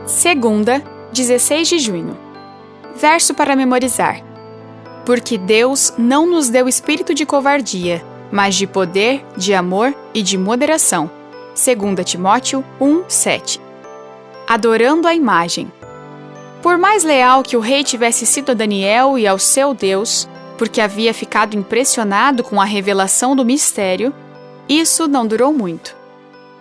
Segunda, 16 de junho. Verso para memorizar. Porque Deus não nos deu espírito de covardia, mas de poder, de amor e de moderação. 2 Timóteo 1:7. Adorando a imagem. Por mais leal que o rei tivesse sido a Daniel e ao seu Deus, porque havia ficado impressionado com a revelação do mistério, isso não durou muito.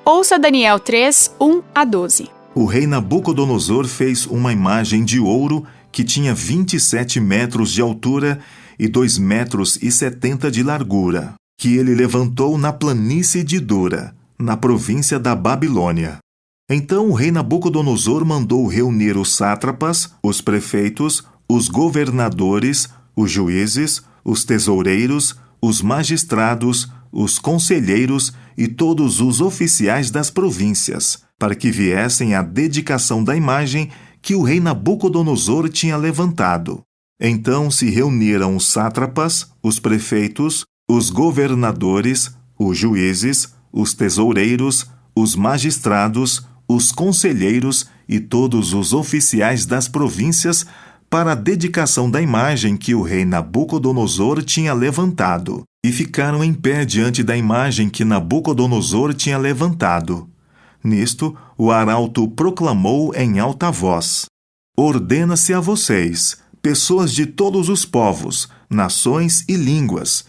Ouça Daniel 3, 1-12. O rei Nabucodonosor fez uma imagem de ouro que tinha 27 metros de altura e 2,70 metros de largura, que ele levantou na planície de Dura, na província da Babilônia. Então o rei Nabucodonosor mandou reunir os sátrapas, os prefeitos, os governadores, os juízes, os tesoureiros, os magistrados, os conselheiros e todos os oficiais das províncias, para que viessem à dedicação da imagem que o rei Nabucodonosor tinha levantado. Então se reuniram os sátrapas, os prefeitos, os governadores, os juízes, os tesoureiros, os magistrados, os conselheiros e todos os oficiais das províncias para a dedicação da imagem que o rei Nabucodonosor tinha levantado, e ficaram em pé diante da imagem que Nabucodonosor tinha levantado. Nisto, o arauto proclamou em alta voz: Ordena-se a vocês, pessoas de todos os povos, nações e línguas,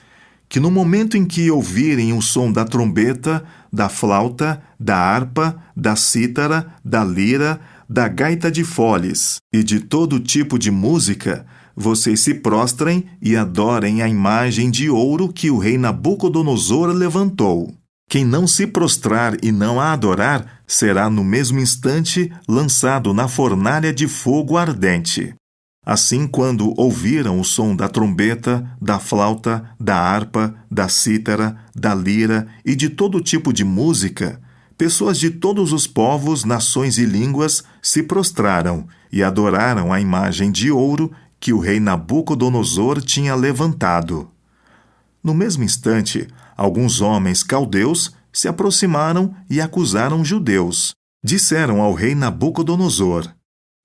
que no momento em que ouvirem o som da trombeta, da flauta, da harpa, da cítara, da lira, da gaita de foles e de todo tipo de música, vocês se prostrem e adorem a imagem de ouro que o rei Nabucodonosor levantou. Quem não se prostrar e não a adorar, será no mesmo instante lançado na fornalha de fogo ardente. Assim, quando ouviram o som da trombeta, da flauta, da harpa, da cítara, da lira e de todo tipo de música, pessoas de todos os povos, nações e línguas se prostraram e adoraram a imagem de ouro que o rei Nabucodonosor tinha levantado. No mesmo instante, alguns homens caldeus se aproximaram e acusaram os judeus. Disseram ao rei Nabucodonosor: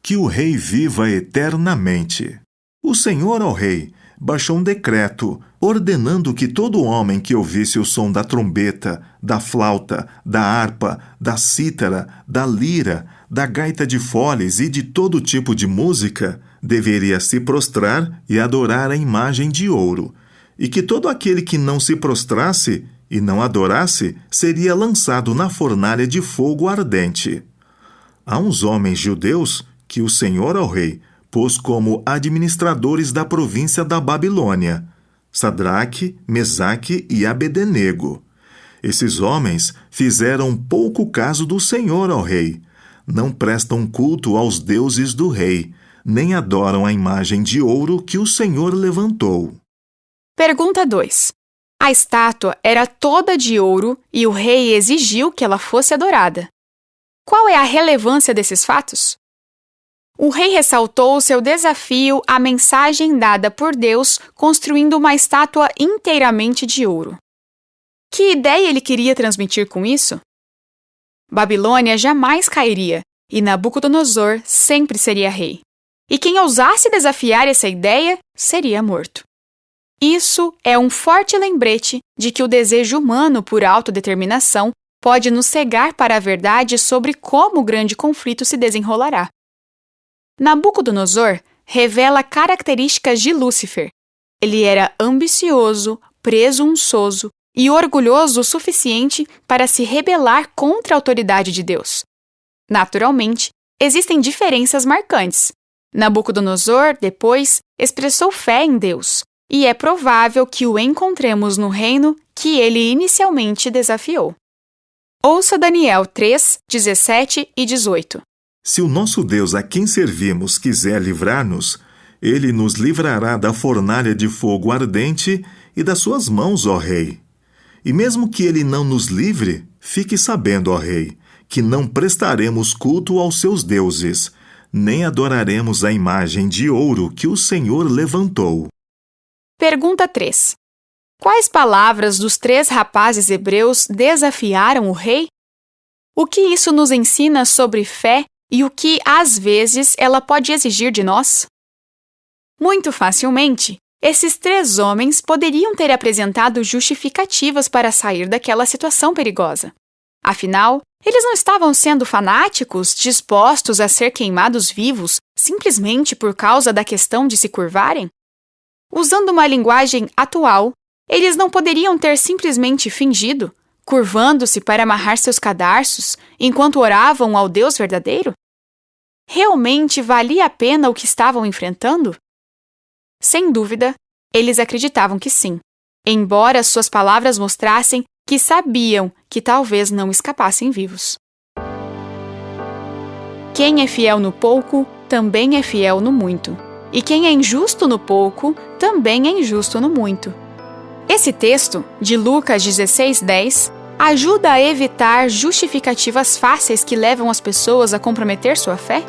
Que o rei viva eternamente. O Senhor, ó rei, baixou um decreto ordenando que todo homem que ouvisse o som da trombeta, da flauta, da harpa, da cítara, da lira, da gaita de foles e de todo tipo de música deveria se prostrar e adorar a imagem de ouro, e que todo aquele que não se prostrasse e não adorasse seria lançado na fornalha de fogo ardente. Há uns homens judeus que o Senhor, ó rei, pôs como administradores da província da Babilônia, Sadraque, Mesaque e Abednego. Esses homens fizeram pouco caso do Senhor, ó rei. Não prestam culto aos deuses do rei, nem adoram a imagem de ouro que o Senhor levantou. Pergunta 2. A estátua era toda de ouro e o rei exigiu que ela fosse adorada. Qual é a relevância desses fatos? O rei ressaltou seu desafio à mensagem dada por Deus construindo uma estátua inteiramente de ouro. Que ideia ele queria transmitir com isso? Babilônia jamais cairia e Nabucodonosor sempre seria rei. E quem ousasse desafiar essa ideia seria morto. Isso é um forte lembrete de que o desejo humano por autodeterminação pode nos cegar para a verdade sobre como o grande conflito se desenrolará. Nabucodonosor revela características de Lúcifer. Ele era ambicioso, presunçoso e orgulhoso o suficiente para se rebelar contra a autoridade de Deus. Naturalmente, existem diferenças marcantes. Nabucodonosor, depois, expressou fé em Deus, e é provável que o encontremos no reino que ele inicialmente desafiou. Ouça Daniel 3, 17 e 18. Se o nosso Deus a quem servimos quiser livrar-nos, ele nos livrará da fornalha de fogo ardente e das suas mãos, ó rei. E mesmo que ele não nos livre, fique sabendo, ó rei, que não prestaremos culto aos seus deuses, nem adoraremos a imagem de ouro que o Senhor levantou. Pergunta 3. Quais palavras dos 3 rapazes hebreus desafiaram o rei? O que isso nos ensina sobre fé e o que, às vezes, ela pode exigir de nós? Muito facilmente, esses 3 homens poderiam ter apresentado justificativas para sair daquela situação perigosa. Afinal, eles não estavam sendo fanáticos, dispostos a ser queimados vivos simplesmente por causa da questão de se curvarem? Usando uma linguagem atual, eles não poderiam ter simplesmente fingido, curvando-se para amarrar seus cadarços enquanto oravam ao Deus verdadeiro? Realmente valia a pena o que estavam enfrentando? Sem dúvida, eles acreditavam que sim, embora suas palavras mostrassem que sabiam que talvez não escapassem vivos. Quem é fiel no pouco, também é fiel no muito. E quem é injusto no pouco, também é injusto no muito. Esse texto, de Lucas 16:10, ajuda a evitar justificativas fáceis que levam as pessoas a comprometer sua fé?